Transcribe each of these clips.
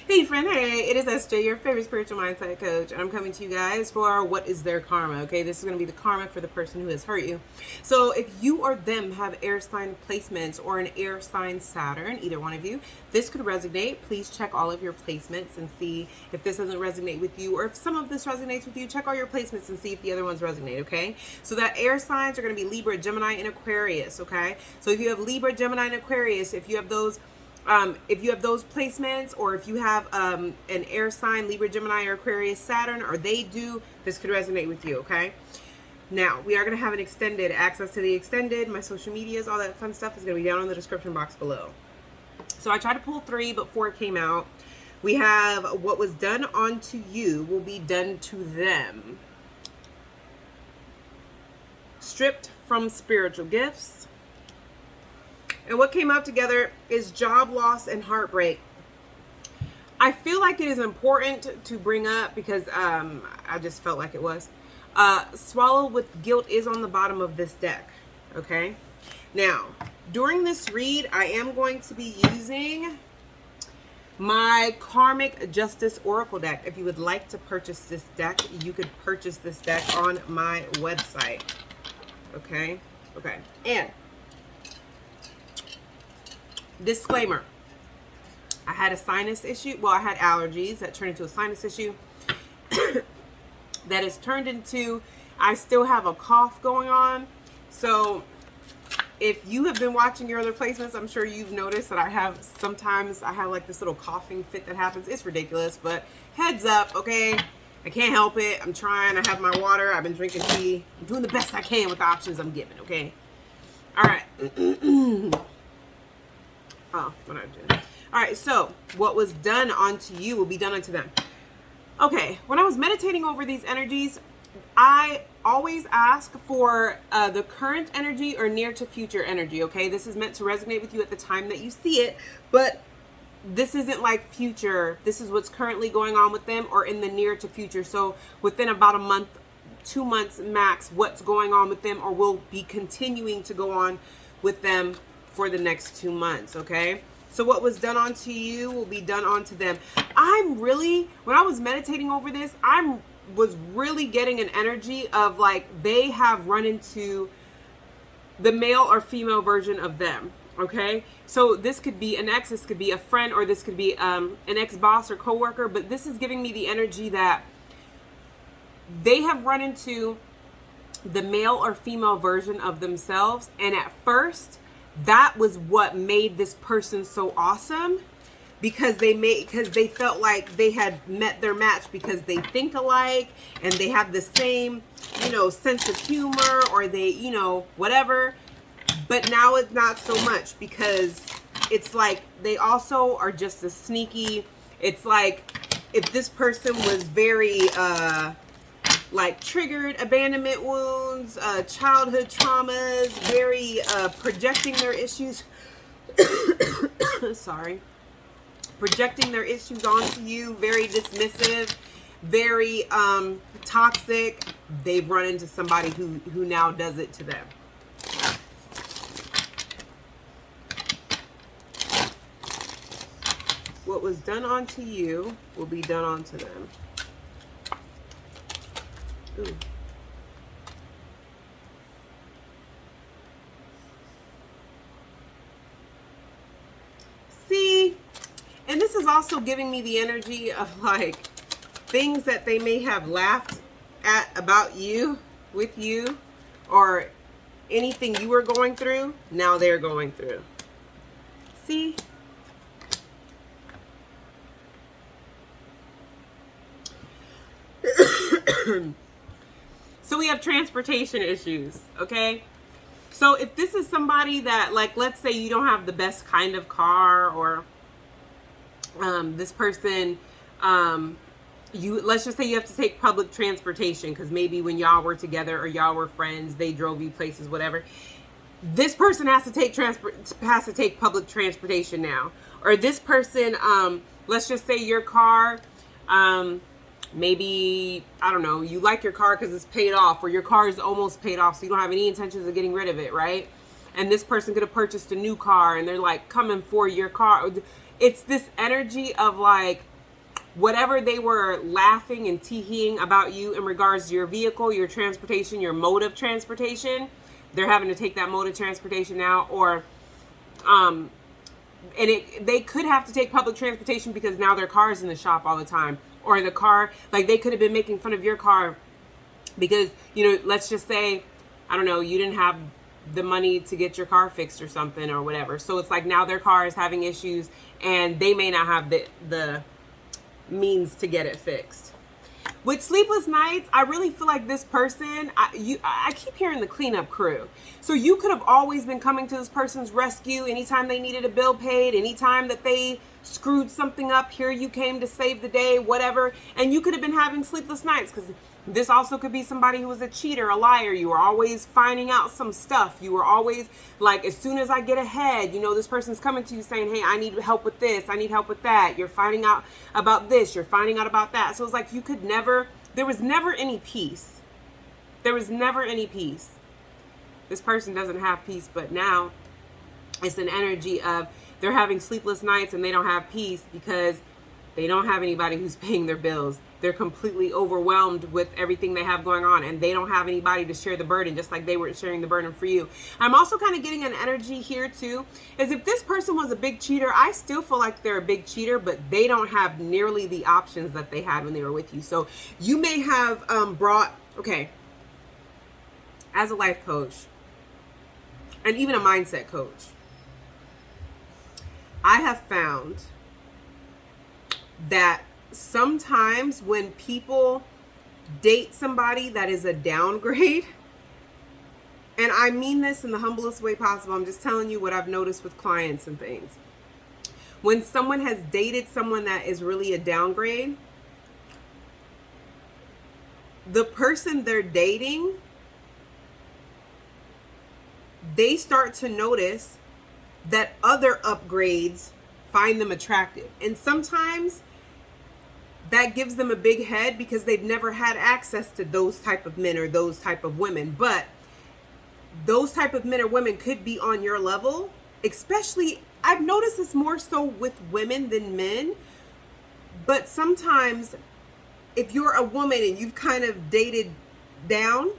Hey friend, hey, it is SJ, your favorite spiritual mindset coach, and I'm coming to you guys for what is their karma, okay? This is going to be the karma for the person who has hurt you. So if you or them have air sign placements or an air sign Saturn, either one of you, this could resonate. Please check all of your placements and see if this doesn't resonate with you, or if some of this resonates with you, check all your placements and see if the other ones resonate, okay? So that air signs are going to be Libra, Gemini, and Aquarius, okay? So if you have Libra, Gemini, and Aquarius, if you have those placements, or if you have an air sign, Libra, Gemini, or Aquarius, Saturn, or they do, this could resonate with you, okay? Now, we are going to have an extended, access to the extended, my social medias, all that fun stuff is going to be down in the description box below. So I tried to pull 3, but 4 came out. We have what was done onto you will be done to them. Stripped from spiritual gifts. And what came out together is job loss and heartbreak. I feel like it is important to bring up because I just felt like it was. Swallow with guilt is on the bottom of this deck. Okay. Now, during this read, I am going to be using my Karmic Justice Oracle deck. If you would like to purchase this deck, you could purchase this deck on my website. Okay. Okay. And disclaimer, I had a sinus issue. Well, I had allergies that turned into a sinus issue that has turned into, I still have a cough going on. So if you have been watching your other placements, I'm sure you've noticed that sometimes I have like this little coughing fit that happens. It's ridiculous, but heads up, okay? I can't help it. I'm trying. I have my water. I've been drinking tea. I'm doing the best I can with the options I'm given, okay? All right. Oh, what I'm doing. All right, so what was done onto you will be done unto them. Okay, when I was meditating over these energies, I always ask for the current energy or near to future energy, okay? This is meant to resonate with you at the time that you see it, but this isn't like future. This is what's currently going on with them or in the near to future. So within about a month, 2 months max, what's going on with them or will be continuing to go on with them for the next 2 months, okay? So what was done onto you will be done onto them. When I was meditating over this, was really getting an energy of like they have run into the male or female version of them, okay? So this could be an ex, this could be a friend, or this could be an ex-boss or coworker, but this is giving me the energy that they have run into the male or female version of themselves, and at first that was what made this person so awesome, because they felt like they had met their match because they think alike and they have the same, sense of humor, or they, whatever. But now it's not so much, because it's like they also are just as sneaky. It's like if this person was very like triggered abandonment wounds, childhood traumas, very projecting their issues projecting their issues onto you, very dismissive, very toxic, they've run into somebody who now does it to them. What was done onto you will be done onto them. Ooh. See, and this is also giving me the energy of like things that they may have laughed at about you, with you, or anything you were going through, now they're going through. See? So we have transportation issues, okay? So if this is somebody that, like, let's say you don't have the best kind of car, or this person, let's just say you have to take public transportation because maybe when y'all were together or y'all were friends, they drove you places, whatever. This person has to take public transportation now. Or this person, let's just say your car, maybe, I don't know, you like your car because it's paid off, or your car is almost paid off, so you don't have any intentions of getting rid of it, right? And this person could have purchased a new car and they're like coming for your car. It's this energy of like whatever they were laughing and teeing about you in regards to your vehicle, your transportation, your mode of transportation, they're having to take that mode of transportation now, or they could have to take public transportation because now their car is in the shop all the time, or the car, like they could have been making fun of your car because, let's just say, I don't know, you didn't have the money to get your car fixed or something or whatever. So it's like now their car is having issues and they may not have the means to get it fixed. With sleepless nights, I really feel like this person, I keep hearing the cleanup crew. So you could have always been coming to this person's rescue anytime they needed a bill paid, anytime that they screwed something up, here you came to save the day, whatever. And you could have been having sleepless nights because this also could be somebody who was a cheater, a liar. You were always finding out some stuff. You were always like, as soon as I get ahead, this person's coming to you saying, hey, I need help with this. I need help with that. You're finding out about this. You're finding out about that. So it's like there was never any peace. There was never any peace. This person doesn't have peace, but now it's an energy of they're having sleepless nights and they don't have peace because they don't have anybody who's paying their bills. They're completely overwhelmed with everything they have going on, and they don't have anybody to share the burden, just like they were sharing the burden for you. I'm also kind of getting an energy here too, is if this person was a big cheater, I still feel like they're a big cheater, but they don't have nearly the options that they had when they were with you. So you may have as a life coach and even a mindset coach, I have found that sometimes when people date somebody that is a downgrade, and I mean this in the humblest way possible, I'm just telling you what I've noticed with clients and things. When someone has dated someone that is really a downgrade, the person they're dating, they start to notice that other upgrades find them attractive. And sometimes that gives them a big head because they've never had access to those type of men or those type of women. But those type of men or women could be on your level. Especially, I've noticed this more so with women than men. But sometimes if you're a woman and you've kind of dated down,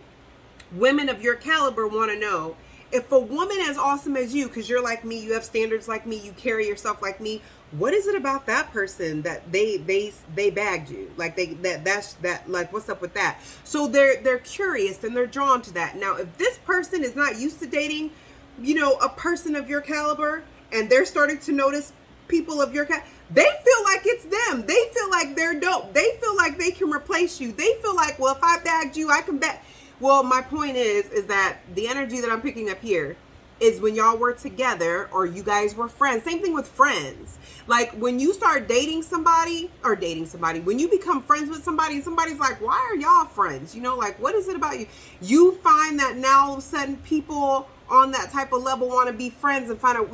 women of your caliber want to know, if a woman as awesome as you, because you're like me, you have standards like me, you carry yourself like me, what is it about that person that they bagged you? Like that's like, what's up with that? So they're curious and they're drawn to that. Now, if this person is not used to dating, a person of your caliber, and they're starting to notice people of your caliber, they feel like it's them. They feel like they're dope. They feel like they can replace you. They feel like, well, if I bagged you, I can bag. Well, my point is that the energy that I'm picking up here is when y'all were together or you guys were friends. Same thing with friends. Like when you start dating somebody, when you become friends with somebody and somebody's like, why are y'all friends? Like, what is it about you? You find that now all of a sudden people on that type of level want to be friends and find out,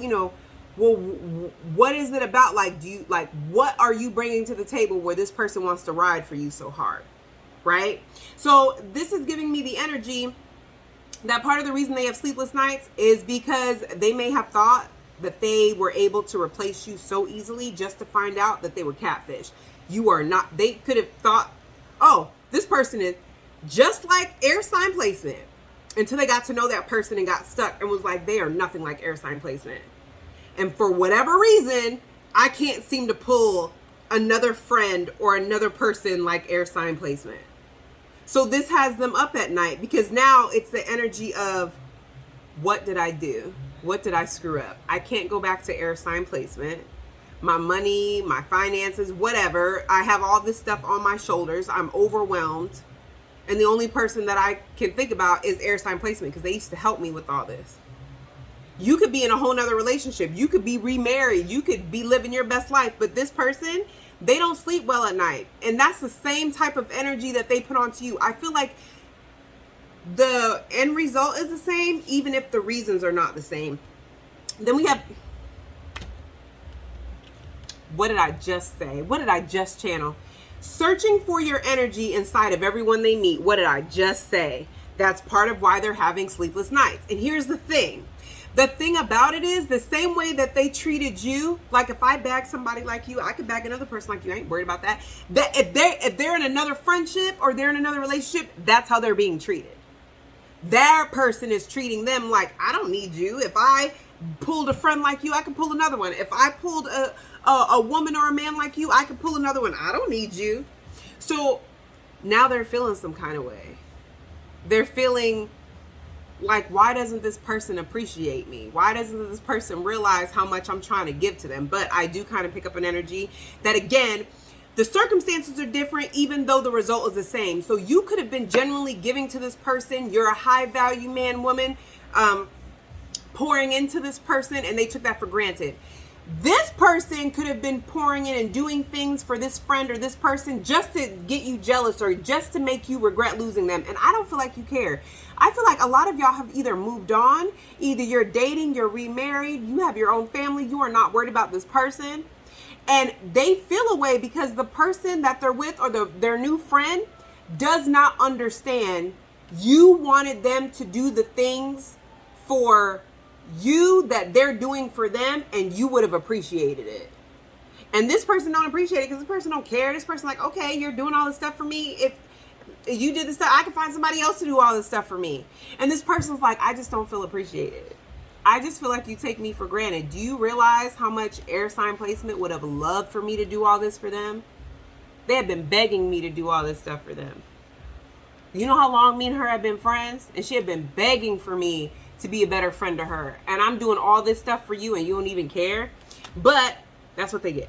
well, what is it about? Like, what are you bringing to the table where this person wants to ride for you so hard? Right? So this is giving me the energy that part of the reason they have sleepless nights is because they may have thought that they were able to replace you so easily just to find out that they were catfish. You are not. They could have thought, oh, this person is just like air sign placement, until they got to know that person and got stuck and was like, they are nothing like air sign placement. And for whatever reason, I can't seem to pull another friend or another person like air sign placement. So this has them up at night because now it's the energy of, what did I do? What did I screw up? I can't go back to air sign placement. My money, my finances, whatever. I have all this stuff on my shoulders. I'm overwhelmed. And the only person that I can think about is air sign placement because they used to help me with all this. You could be in a whole nother relationship. You could be remarried. You could be living your best life. But this person, they don't sleep well at night. And that's the same type of energy that they put onto you. I feel like the end result is the same, even if the reasons are not the same. Then we have, what did I just say? What did I just channel? Searching for your energy inside of everyone they meet. What did I just say? That's part of why they're having sleepless nights. And here's the thing. The thing about it is, the same way that they treated you, like if I bag somebody like you, I could bag another person like you. I ain't worried about that. That if they're in another friendship or they're in another relationship, that's how they're being treated. That person is treating them like, I don't need you. If I pulled a friend like you, I can pull another one. If I pulled a woman or a man like you, I can pull another one. I don't need you. So now they're feeling some kind of way. They're feeling like, why doesn't this person appreciate me? Why doesn't this person realize how much I'm trying to give to them? But I do kind of pick up an energy that, again, the circumstances are different, even though the result is the same. So you could have been genuinely giving to this person. You're a high value man, woman, pouring into this person, and they took that for granted. This person could have been pouring in and doing things for this friend or this person just to get you jealous or just to make you regret losing them. And I don't feel like you care. I feel like a lot of y'all have either moved on, either you're dating, you're remarried, you have your own family, you are not worried about this person. And they feel a way because the person that they're with or their new friend does not understand you wanted them to do the things for you that they're doing for them, and you would have appreciated it. And this person don't appreciate it because this person don't care. This person like, okay, you're doing all this stuff for me. If you did this stuff, I can find somebody else to do all this stuff for me. And this person's like, I just don't feel appreciated. I just feel like you take me for granted. Do you realize how much air sign placement would have loved for me to do all this for them? They have been begging me to do all this stuff for them. You know how long me and her have been friends? And she had been begging for me to be a better friend to her. And I'm doing all this stuff for you and you don't even care. But that's what they get.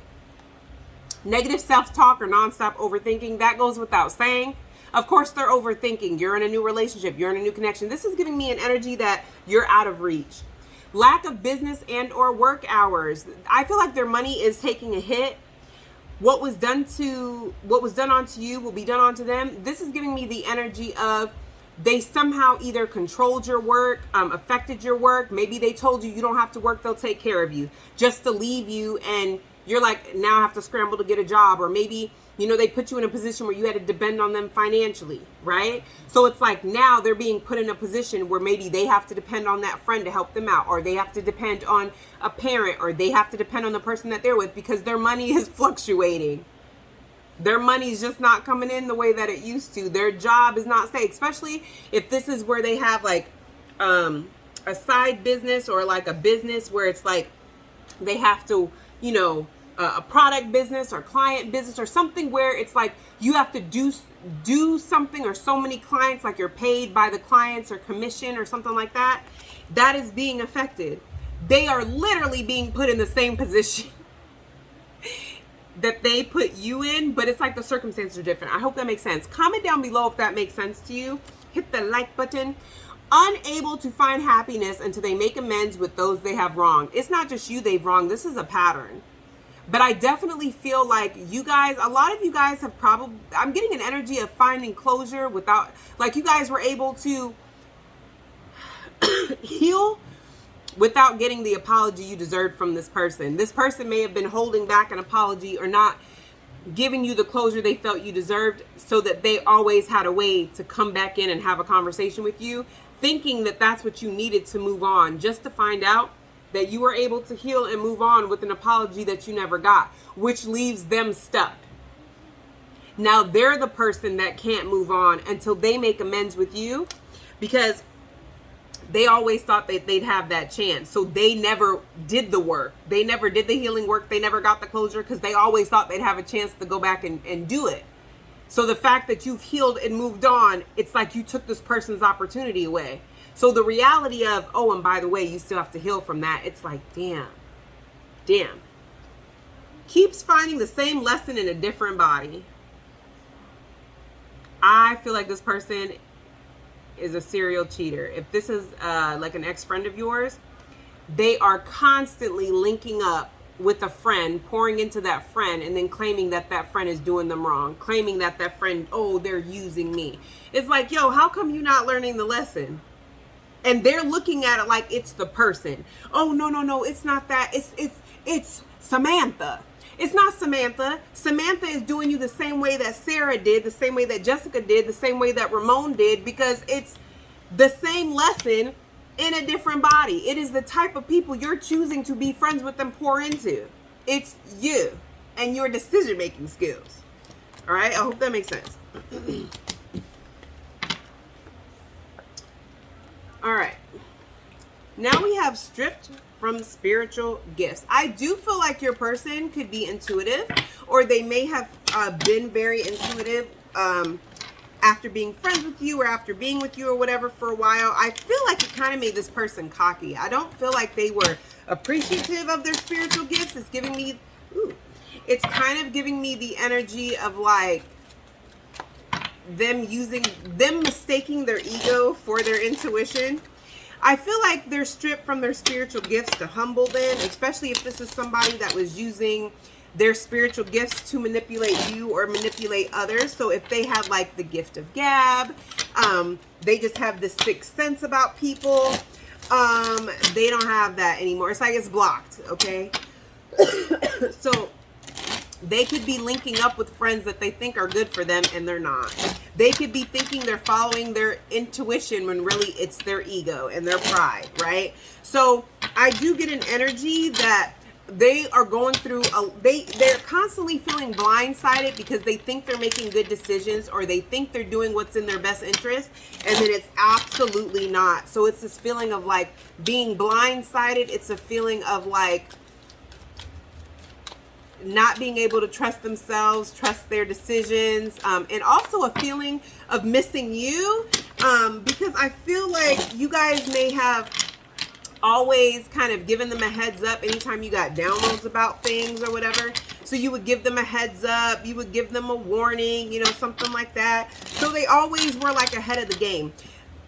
Negative self-talk or nonstop overthinking, that goes without saying. Of course, they're overthinking. You're in a new relationship. You're in a new connection. This is giving me an energy that you're out of reach. Lack of business and or work hours. I feel like their money is taking a hit. What was done onto you will be done onto them. This is giving me the energy of they somehow either controlled your work, affected your work. Maybe they told you you don't have to work, they'll take care of you, just to leave you. And you're like, now I have to scramble to get a job. Or maybe, you know, they put you in a position where you had to depend on them financially, right? So it's like now they're being put in a position where maybe they have to depend on that friend to help them out, or they have to depend on a parent, or they have to depend on the person that they're with because their money is fluctuating. Their money's just not coming in the way that it used to. Their job is not safe, especially if this is where they have like a side business or like a business where it's like they have to, you know, a product business or client business or something where it's like you have to do something, or so many clients, like you're paid by the clients or commission or something like that. That is being affected. They are literally being put in the same position that they put you in, but it's like the circumstances are different. I hope that makes sense. Comment down below if that makes sense to you. Hit the like button. Unable to find happiness until they make amends with those they have wronged. It's not just you they've wronged. This is a pattern. But I definitely feel like you guys, a lot of you guys have probably, I'm getting an energy of finding closure without, like you guys were able to heal without getting the apology you deserved from this person. This person may have been holding back an apology or not giving you the closure they felt you deserved, so that they always had a way to come back in and have a conversation with you, thinking that that's what you needed to move on, just to find out that you were able to heal and move on with an apology that you never got, which leaves them stuck. Now they're the person that can't move on until they make amends with you, because they always thought that they'd have that chance. So they never did the work. They never did the healing work. They never got the closure because they always thought they'd have a chance to go back and do it. So the fact that you've healed and moved on, it's like you took this person's opportunity away. So the reality of, oh, and by the way, you still have to heal from that. It's like, damn. Keeps finding the same lesson in a different body. I feel like this person is a serial cheater. If this is like an ex-friend of yours, they are constantly linking up with a friend, pouring into that friend, and then claiming that that friend is doing them wrong, claiming that that friend, oh, they're using me. It's like, yo, how come you're not learning the lesson? And they're looking at it like it's the person. Oh, no, it's not that. It's Samantha. It's not Samantha. Samantha is doing you the same way that Sarah did, the same way that Jessica did, the same way that Ramon did, because it's the same lesson in a different body. It is the type of people you're choosing to be friends with and pour into. It's you and your decision-making skills. All right? I hope that makes sense. All right. Now we have stripped from spiritual gifts. I do feel like your person could be intuitive, or they may have been very intuitive after being friends with you or after being with you or whatever for a while. I feel like it kind of made this person cocky. I don't feel like they were appreciative of their spiritual gifts. It's giving me, it's kind of giving me the energy of like them mistaking their ego for their intuition. I feel like they're stripped from their spiritual gifts to humble them, especially if this is somebody that was using their spiritual gifts to manipulate you or manipulate others. So if they had like the gift of gab, they just have this sixth sense about people. They don't have that anymore. It's like it's blocked, okay? So they could be linking up with friends that they think are good for them and they're not. They could be thinking they're following their intuition when really it's their ego and their pride, right? So I do get an energy that they are going through they're constantly feeling blindsided because they think they're making good decisions, or they think they're doing what's in their best interest, and then it's absolutely not. So it's this feeling of like being blindsided. It's a feeling of like not being able to trust themselves, trust their decisions, and also a feeling of missing you, because I feel like you guys may have always kind of given them a heads up anytime you got downloads about things or whatever. So you would give them a heads up, you would give them a warning, you know, something like that. So they always were like ahead of the game.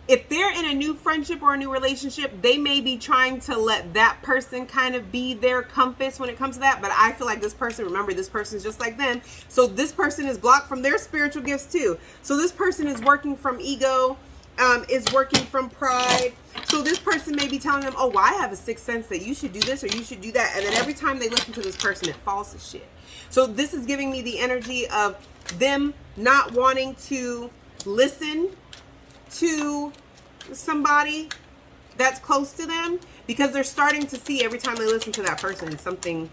If they're in a new friendship or a new relationship, they may be trying to let that person kind of be their compass when it comes to that. But I feel like this person, remember, this person is just like them. So this person is blocked from their spiritual gifts too. So this person is working from ego, is working from pride. So this person may be telling them, oh, well, I have a sixth sense that you should do this or you should do that. And then every time they listen to this person, it falls to shit. So this is giving me the energy of them not wanting to listen to somebody that's close to them, because they're starting to see every time they listen to that person something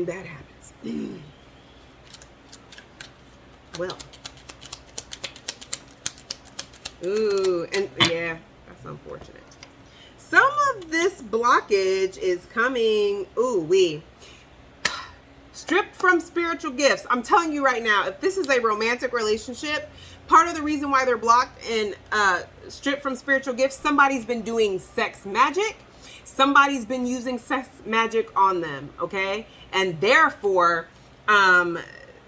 bad happens. Well, and yeah, that's unfortunate. Some of this blockage is coming, stripped from spiritual gifts. I'm telling you right now, if this is a romantic relationship, part of the reason why they're blocked and stripped from spiritual gifts, somebody's been doing sex magic. Somebody's been using sex magic on them, okay? And therefore,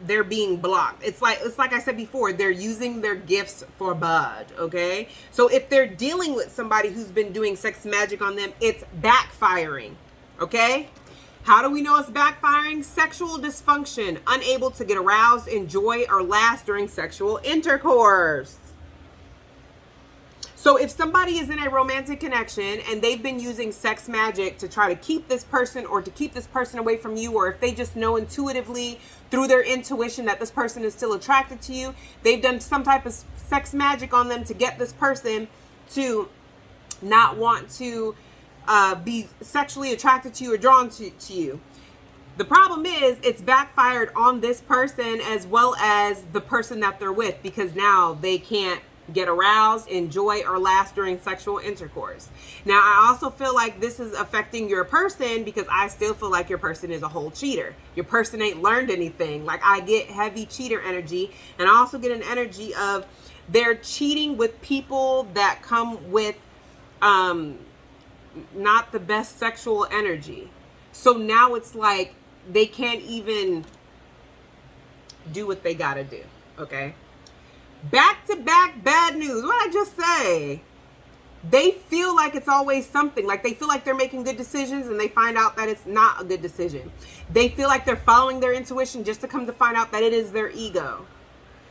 they're being blocked. It's like I said before, they're using their gifts for bud, okay? So if they're dealing with somebody who's been doing sex magic on them, it's backfiring, okay? How do we know it's backfiring? Sexual dysfunction, unable to get aroused, enjoy, or last during sexual intercourse. So if somebody is in a romantic connection and they've been using sex magic to try to keep this person or to keep this person away from you, or if they just know intuitively through their intuition that this person is still attracted to you, they've done some type of sex magic on them to get this person to not want to be sexually attracted to you or drawn to you. The problem is it's backfired on this person as well as the person that they're with, because now they can't get aroused, enjoy, or last during sexual intercourse. Now, I also feel like this is affecting your person, because I still feel like your person is a whole cheater. Your person ain't learned anything. Like, I get heavy cheater energy, and I also get an energy of they're cheating with people that come with not the best sexual energy. So now it's like they can't even do what they gotta do, okay? Back-to-back bad news. What did I just say? They feel like it's always something. Like, they feel like they're making good decisions and they find out that it's not a good decision. They feel like they're following their intuition just to come to find out that it is their ego.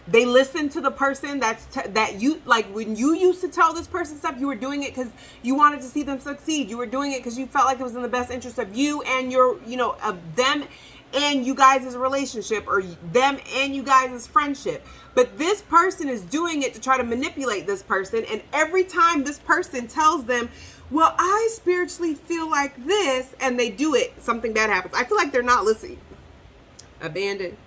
They listen to the person that you, like when you used to tell this person stuff, you were doing it because you wanted to see them succeed. You were doing it because you felt like it was in the best interest of you and your, of them and you guys' relationship, or them and you guys' friendship. But this person is doing it to try to manipulate this person. And every time this person tells them, well, I spiritually feel like this, and they do it, something bad happens. I feel like they're not listening. Abandoned.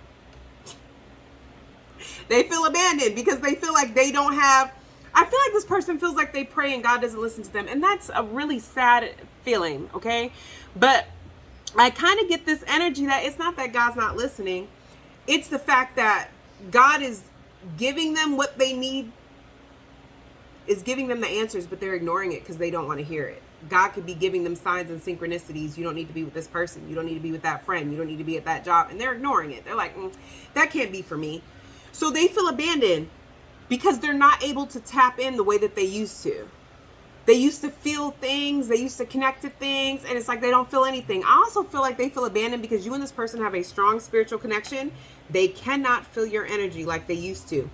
They feel abandoned because they feel like they don't have, I feel like this person feels like they pray and God doesn't listen to them. And that's a really sad feeling, okay? But I kind of get this energy that it's not that God's not listening. It's the fact that God is giving them what they need, is giving them the answers, but they're ignoring it because they don't want to hear it. God could be giving them signs and synchronicities. You don't need to be with this person. You don't need to be with that friend. You don't need to be at that job. And they're ignoring it. They're like, that can't be for me. So they feel abandoned because they're not able to tap in the way that they used to. They used to feel things. They used to connect to things. And it's like they don't feel anything. I also feel like they feel abandoned because you and this person have a strong spiritual connection. They cannot feel your energy like they used to.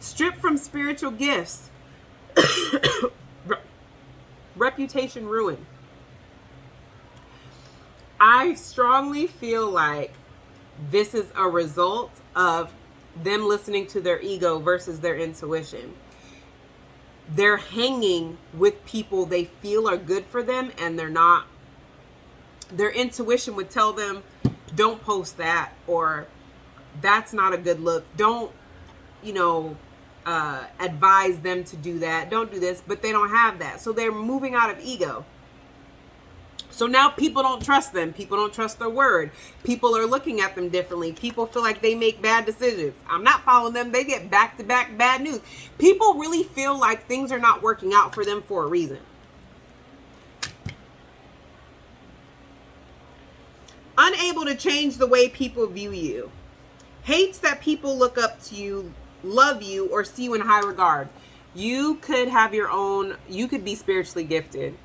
Stripped from spiritual gifts. Reputation ruined. I strongly feel like this is a result of them listening to their ego versus their intuition. They're hanging with people they feel are good for them, and they're not. Their intuition would tell them, don't post that, or that's not a good look. Don't, advise them to do that. Don't do this, but they don't have that. So they're moving out of ego. So now people don't trust them. People don't trust their word. People are looking at them differently. People feel like they make bad decisions. I'm not following them. They get back-to-back bad news. People really feel like things are not working out for them for a reason. Unable to change the way people view you. Hates that people look up to you, love you, or see you in high regard. You could have your own, you could be spiritually gifted.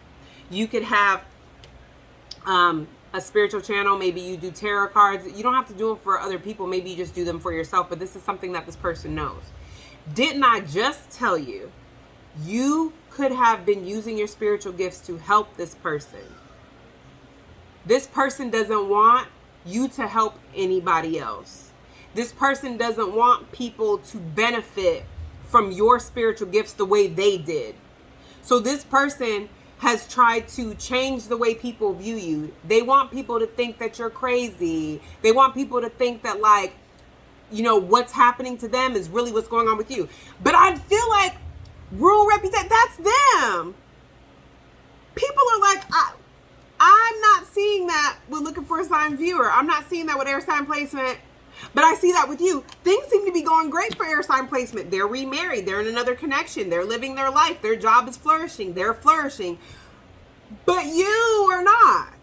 You could have a spiritual channel. Maybe you do tarot cards. You don't have to do them for other people. Maybe you just do them for yourself. But this is something that this person knows. Didn't I just tell you, you could have been using your spiritual gifts to help this person? This person doesn't want you to help anybody else. This person doesn't want people to benefit from your spiritual gifts the way they did. So this person has tried to change the way people view you. They want people to think that you're crazy. They want people to think that, like, what's happening to them is really what's going on with you. But I feel like rural reputation, that's them. People are like, I'm not seeing that with Looking for a Sign Viewer. I'm not seeing that with air sign placement. But I see that with you. Things seem to be going great for air sign placement. They're remarried. They're in another connection. They're living their life. Their job is flourishing. They're flourishing. But you are not.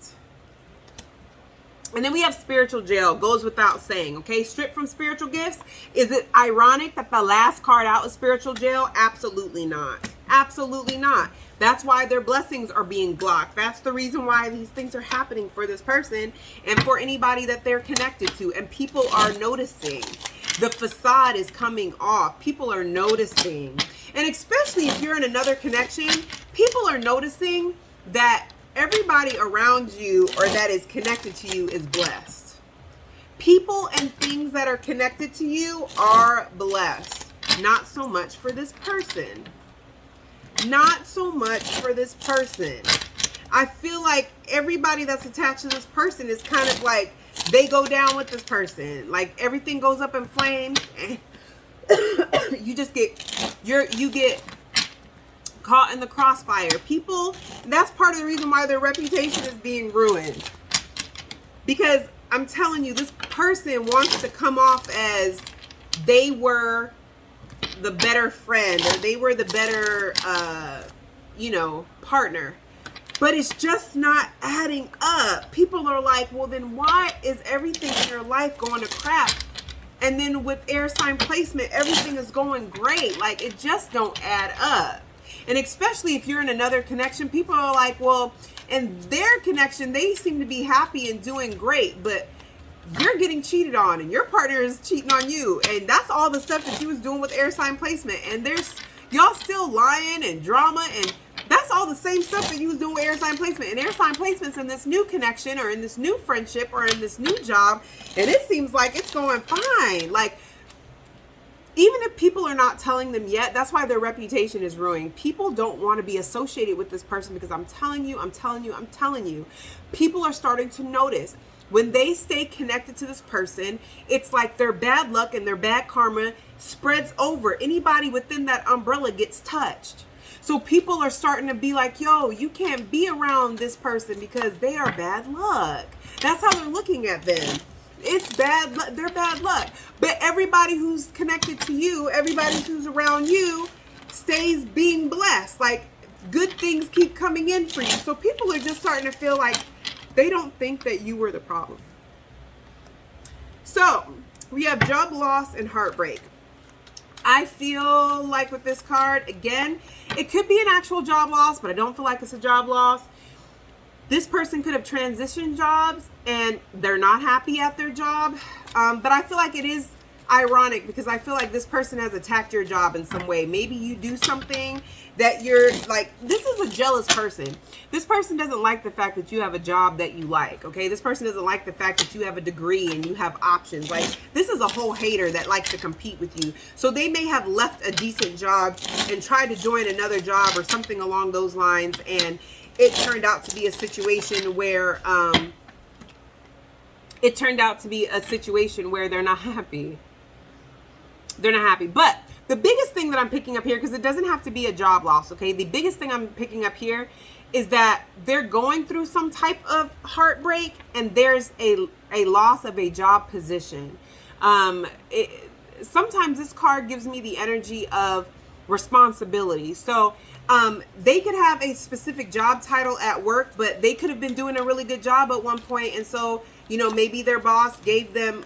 And then we have spiritual jail. Goes without saying, okay? Stripped from spiritual gifts. Is it ironic that the last card out is spiritual jail? Absolutely not. Absolutely not. That's why their blessings are being blocked. That's the reason why these things are happening for this person and for anybody that they're connected to. And people are noticing. The facade is coming off. People are noticing. And especially if you're in another connection, people are noticing that everybody around you or that is connected to you is blessed. People and things that are connected to you are blessed. Not so much for this person. Not so much for this person. I feel like everybody that's attached to this person is kind of like, they go down with this person. Like everything goes up in flames and you just get, you get caught in the crossfire. People, that's part of the reason why their reputation is being ruined. Because I'm telling you, this person wants to come off as they were the better friend or they were the better, partner. But it's just not adding up. People are like, well, then why is everything in your life going to crap? And then with air sign placement, everything is going great. Like, it just don't add up. And especially if you're in another connection, people are like, well, in their connection, they seem to be happy and doing great. But you're getting cheated on and your partner is cheating on you. And that's all the stuff that you was doing with air sign placement. And there's y'all still lying and drama, and that's all the same stuff that you was doing with air sign placement. And air sign placements in this new connection or in this new friendship or in this new job, and it seems like it's going fine. Like, even if people are not telling them yet, that's why their reputation is ruined. People don't want to be associated with this person because I'm telling you, people are starting to notice when they stay connected to this person, it's like their bad luck and their bad karma spreads over. Anybody within that umbrella gets touched. So people are starting to be like, yo, you can't be around this person because they are bad luck. That's how they're looking at them. It's bad luck. They're bad luck. But everybody who's connected to you, everybody who's around you stays being blessed. Like, good things keep coming in for you. So people are just starting to feel like they don't think that you were the problem. So we have job loss and heartbreak. I feel like with this card, again, it could be an actual job loss, but I don't feel like it's a job loss. This person could have transitioned jobs and they're not happy at their job. But I feel like it is ironic because I feel like this person has attacked your job in some way. Maybe you do something that you're like, this is a jealous person. This person doesn't like the fact that you have a job that you like, okay? This person doesn't like the fact that you have a degree and you have options. Like, this is a whole hater that likes to compete with you. So they may have left a decent job and tried to join another job or something along those lines, and it turned out to be a situation where they're not happy. They're not happy. But the biggest thing that I'm picking up here, because it doesn't have to be a job loss, okay? The biggest thing I'm picking up here is that they're going through some type of heartbreak and there's a loss of a job position. Sometimes this card gives me the energy of responsibility. So they could have a specific job title at work, but they could have been doing a really good job at one point. And so, you know, maybe their boss gave them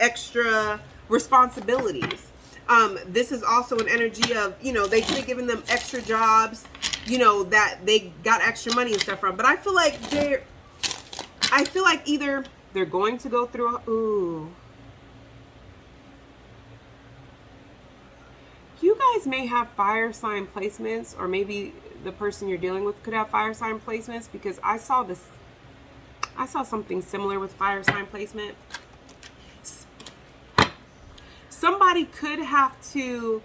extra responsibilities. This is also an energy of, you know, they could have given them extra jobs, you know, that they got extra money and stuff from. But I feel like either they're going to go through you guys may have fire sign placements, or maybe the person you're dealing with could have fire sign placements, because I saw something similar with fire sign placement. Somebody could have to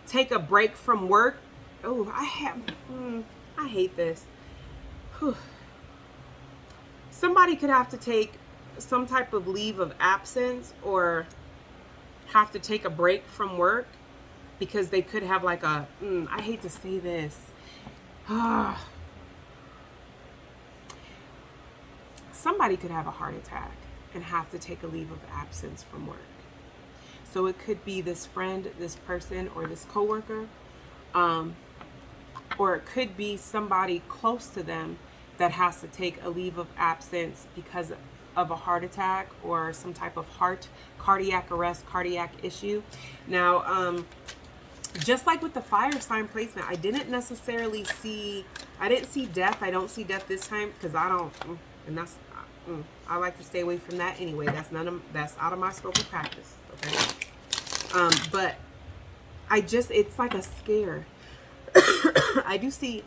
take a break from work. Oh, I hate this. Whew. Somebody could have to take some type of leave of absence or have to take a break from work because they could have like I hate to say this. Somebody could have a heart attack and have to take a leave of absence from work. So it could be this friend, this person, or this coworker, or it could be somebody close to them that has to take a leave of absence because of a heart attack or some type of cardiac arrest, cardiac issue. Now, just like with the fire sign placement, I didn't see death. I don't see death this time because I like to stay away from that anyway. That's out of my scope of practice. Okay. But it's like a scare. I do see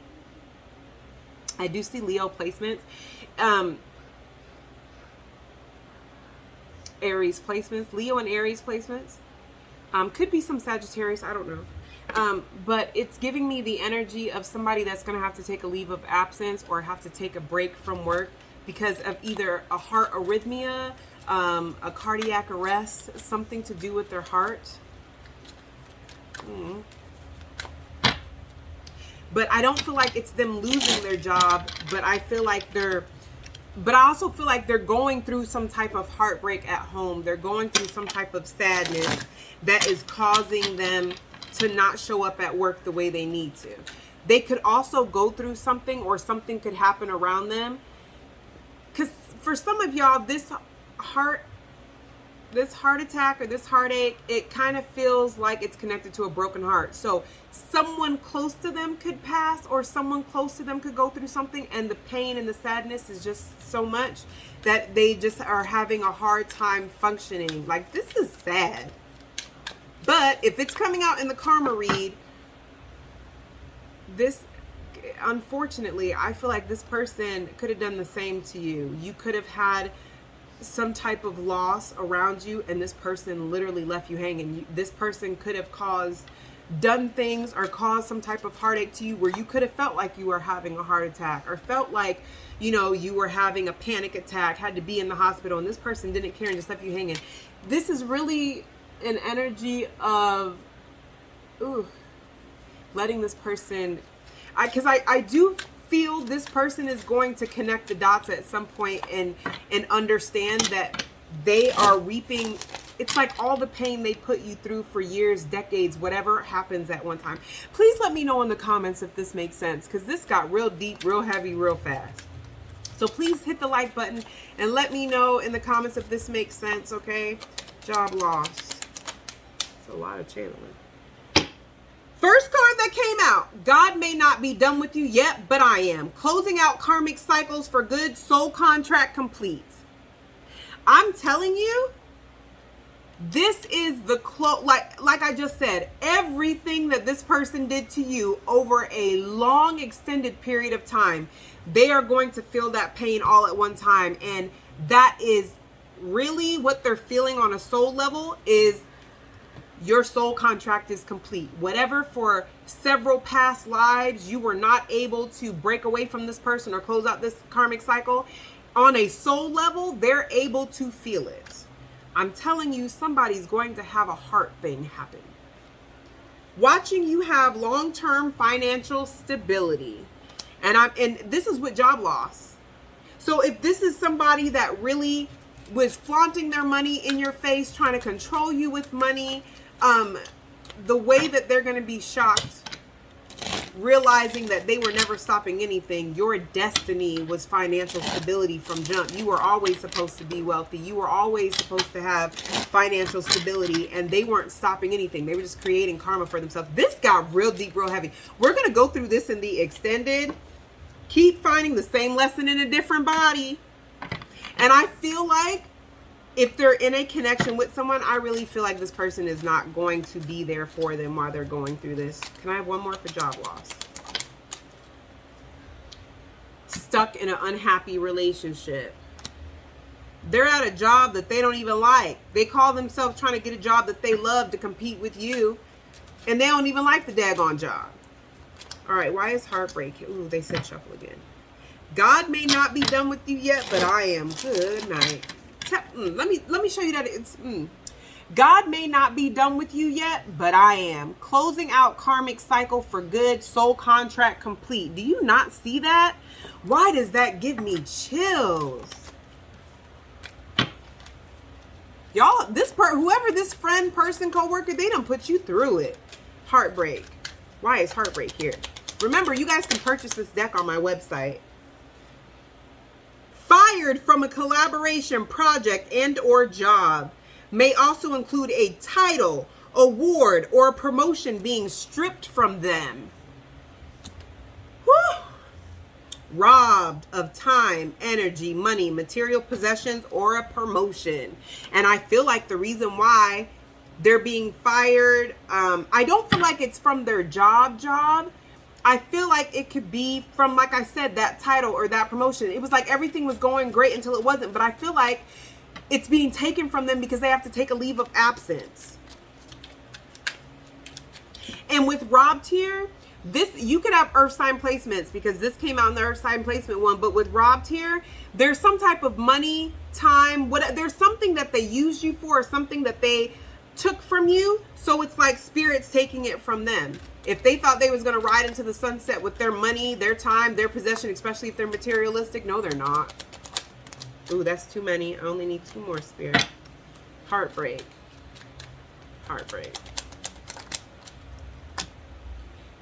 Leo placements. Aries placements, Leo and Aries placements. Could be some Sagittarius, I don't know. But it's giving me the energy of somebody that's going to have to take a leave of absence or have to take a break from work because of either a heart arrhythmia, a cardiac arrest, something to do with their heart. But I don't feel like it's them losing their job, but I also feel like they're going through some type of heartbreak at home. They're going through some type of sadness that is causing them to not show up at work the way they need to. They could also go through something, or something could happen around them. Because for some of y'all, this this heart attack or this heartache, it kind of feels like it's connected to a broken heart. So someone close to them could pass, or someone close to them could go through something, and the pain and the sadness is just so much that they just are having a hard time functioning. Like, this is sad. But if it's coming out in the karma read, this, unfortunately, I feel like this person could have done the same to you. You could have had some type of loss around you, and this person literally left you hanging. This person could have done things or caused some type of heartache to you where you could have felt like you were having a heart attack, or felt like, you know, you were having a panic attack, had to be in the hospital, and this person didn't care and just left you hanging. This is really an energy of letting this person, because I do feel this person is going to connect the dots at some point and understand that they are reaping. It's like all the pain they put you through for years, decades, whatever happens at one time. Please let me know in the comments if this makes sense, because this got real deep, real heavy, real fast. So please hit the like button and let me know in the comments if this makes sense, okay? Job loss. It's a lot of channeling. First card that came out, God may not be done with you yet, but I am. Closing out karmic cycles for good, soul contract complete. I'm telling you, this is the like I just said, everything that this person did to you over a long extended period of time, they are going to feel that pain all at one time. And that is really what they're feeling on a soul level, is your soul contract is complete. Whatever for several past lives you were not able to break away from this person or close out this karmic cycle, on a soul level, they're able to feel it. I'm telling you, somebody's going to have a heart thing happen. Watching you have long-term financial stability. And this is with job loss. So if this is somebody that really was flaunting their money in your face, trying to control you with money, the way that they're going to be shocked, realizing that they were never stopping anything. Your destiny was financial stability from jump. You were always supposed to be wealthy. You were always supposed to have financial stability, and they weren't stopping anything. They were just creating karma for themselves. This got real deep, real heavy. We're going to go through this in the extended. Keep finding the same lesson in a different body. And I feel like if they're in a connection with someone, I really feel like this person is not going to be there for them while they're going through this. Can I have one more for job loss? Stuck in an unhappy relationship. They're at a job that they don't even like. They call themselves trying to get a job that they love to compete with you, and they don't even like the daggone job. All right, why is heartbreak? Ooh, they said shuffle again. God may not be done with you yet, but I am. Good night. Let me show you that it's God may not be done with you yet, but I am. Closing out karmic cycle for good, soul contract complete. Do you not see that? Why does that give me chills? Y'all, whoever this friend, person, coworker, they done put you through it. Heartbreak. Why is heartbreak here? Remember, you guys can purchase this deck on my website. Fired from a collaboration, project, and or job. May also include a title, award, or a promotion being stripped from them. Whew. Robbed of time, energy, money, material possessions, or a promotion. And I feel like the reason why they're being fired, I don't feel like it's from their job. I feel like it could be from, like I said, that title or that promotion. It was like everything was going great until it wasn't. But I feel like it's being taken from them because they have to take a leave of absence. And with robbed here, this, you could have earth sign placements because this came out in the earth sign placement one. But with robbed here, there's some type of money, time, there's something that they used you for, or something that they took from you. So it's like spirit's taking it from them. If they thought they was going to ride into the sunset with their money, their time, their possession, especially if they're materialistic, no, they're not. Ooh, that's too many. I only need 2 more, spirit. Heartbreak. Heartbreak.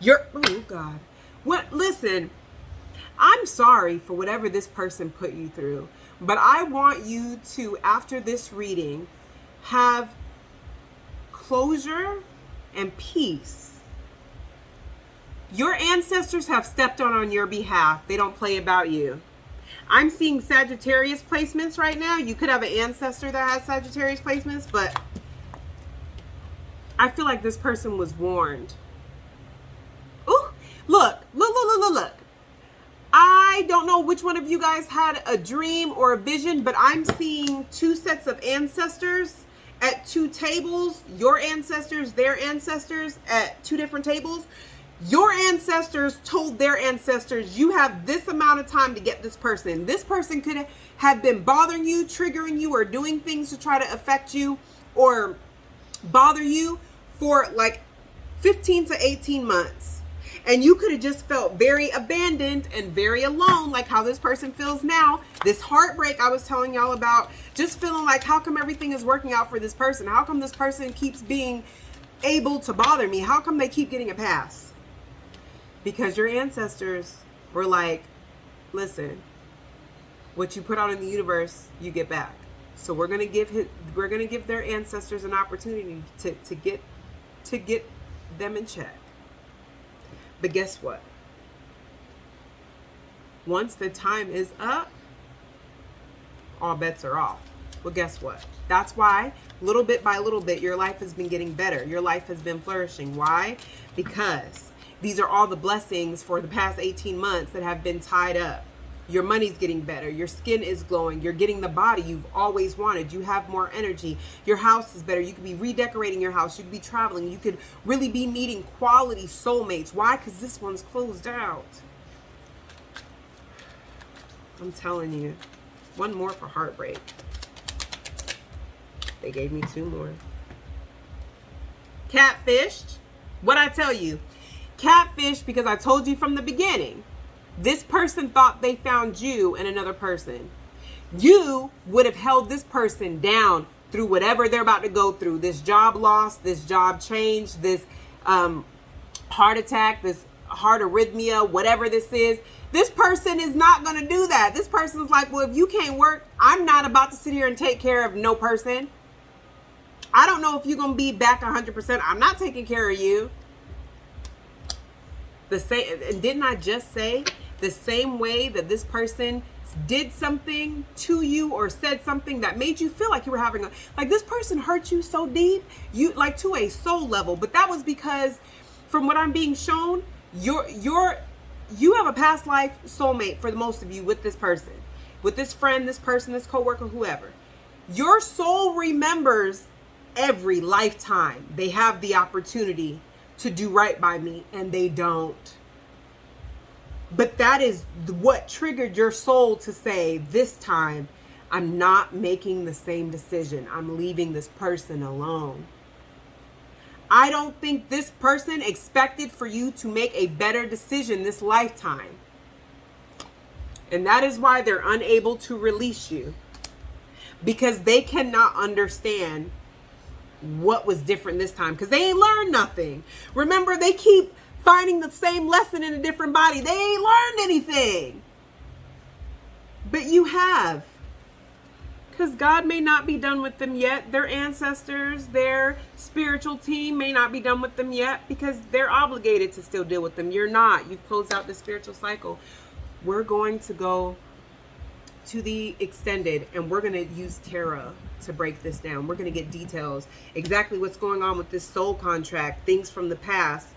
Oh, God. What? Listen, I'm sorry for whatever this person put you through, but I want you to, after this reading, have closure and peace. Your ancestors have stepped on your behalf. They don't play about you. I'm seeing Sagittarius placements right now. You could have an ancestor that has Sagittarius placements, but I feel like this person was warned. Ooh, look. I don't know which one of you guys had a dream or a vision, but I'm seeing two sets of ancestors at two tables. Your ancestors, their ancestors at two different tables. Your ancestors told their ancestors, you have this amount of time to get this person. This person could have been bothering you, triggering you, or doing things to try to affect you or bother you for like 15 to 18 months. And you could have just felt very abandoned and very alone, like how this person feels now. This heartbreak I was telling y'all about, just feeling like, how come everything is working out for this person? How come this person keeps being able to bother me? How come they keep getting a pass? Because your ancestors were like, listen, what you put out in the universe, you get back. So we're gonna give their ancestors an opportunity to get them in check. But guess what? Once the time is up, all bets are off. Well, guess what? That's why, little bit by little bit, your life has been getting better. Your life has been flourishing. Why? Because these are all the blessings for the past 18 months that have been tied up. Your money's getting better. Your skin is glowing. You're getting the body you've always wanted. You have more energy. Your house is better. You could be redecorating your house. You could be traveling. You could really be meeting quality soulmates. Why? Because this one's closed out. I'm telling you. One more for heartbreak. They gave me two more. Catfished. What'd I tell you? Catfish, because I told you from the beginning, this person thought they found you in another person. You would have held this person down through whatever they're about to go through. This job loss, this job change, this heart attack, this heart arrhythmia, whatever this is. This person is not going to do that. This person's like, well, if you can't work, I'm not about to sit here and take care of no person. I don't know if you're going to be back 100%. I'm not taking care of you. The same, and didn't I just say the same way that this person did something to you or said something that made you feel like you were having like this person hurt you so deep, you like to a soul level, but that was because from what I'm being shown, you have a past life soulmate for the most of you with this person, with this friend, this person, this coworker, whoever. Your soul remembers every lifetime they have the opportunity to do right by me, and they don't. But that is what triggered your soul to say, this time, I'm not making the same decision. I'm leaving this person alone. I don't think this person expected for you to make a better decision this lifetime. And that is why they're unable to release you. Because they cannot understand what was different this time, because they ain't learned nothing. Remember, they keep finding the same lesson in a different body. They ain't learned anything. But you have. Because God may not be done with them yet. Their ancestors, their spiritual team may not be done with them yet, because they're obligated to still deal with them. You're not. You've closed out the spiritual cycle. We're going to go to the extended, and we're going to use tarot to break this down. We're going to get details, exactly what's going on with this soul contract, things from the past,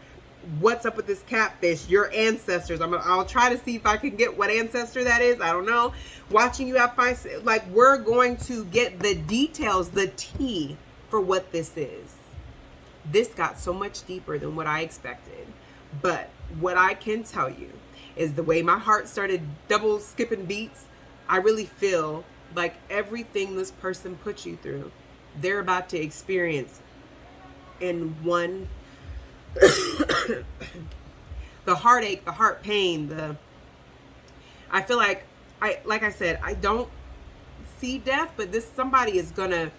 what's up with this catfish, your ancestors. I'll try to see if I can get what ancestor that is. I don't know. Watching you have fun, like, we're going to get the details, the tea for what this is. This got so much deeper than what I expected. But what I can tell you is the way my heart started double skipping beats, I really feel like everything this person put you through, they're about to experience in one. The heartache, the heart pain, I feel like I said, I don't see death, but somebody is gonna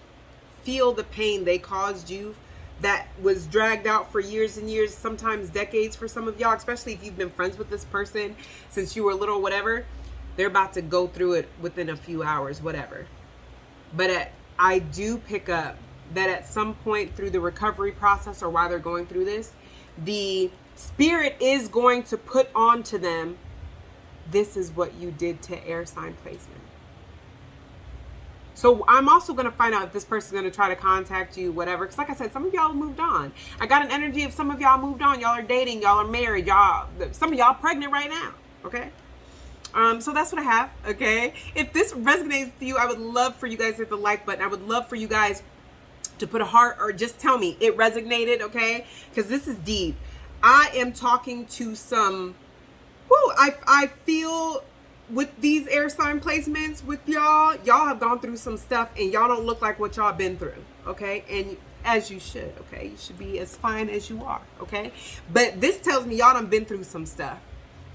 feel the pain they caused you that was dragged out for years and years, sometimes decades for some of y'all, especially if you've been friends with this person since you were little, whatever. They're about to go through it within a few hours, whatever. But I do pick up that at some point through the recovery process or while they're going through this, the spirit is going to put onto them, this is what you did to air sign placement. So I'm also going to find out if this person's going to try to contact you, whatever. Because like I said, some of y'all moved on. I got an energy of some of y'all moved on. Y'all are dating. Y'all are married. Some of y'all pregnant right now. Okay. So that's what I have. Okay. If this resonates with you, I would love for you guys to hit the like button. I would love for you guys to put a heart or just tell me it resonated. Okay. Because this is deep. I am talking to some, I feel with these air sign placements with y'all have gone through some stuff and y'all don't look like what y'all been through, okay? And as you should, okay? You should be as fine as you are, okay? But this tells me y'all done been through some stuff.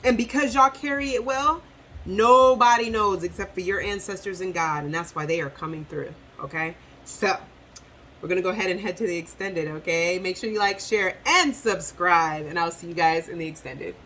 And because y'all carry it well, nobody knows except for your ancestors and God, and that's why they are coming through, okay? So, we're going to go ahead and head to the extended, okay? Make sure you like, share, and subscribe, and I'll see you guys in the extended.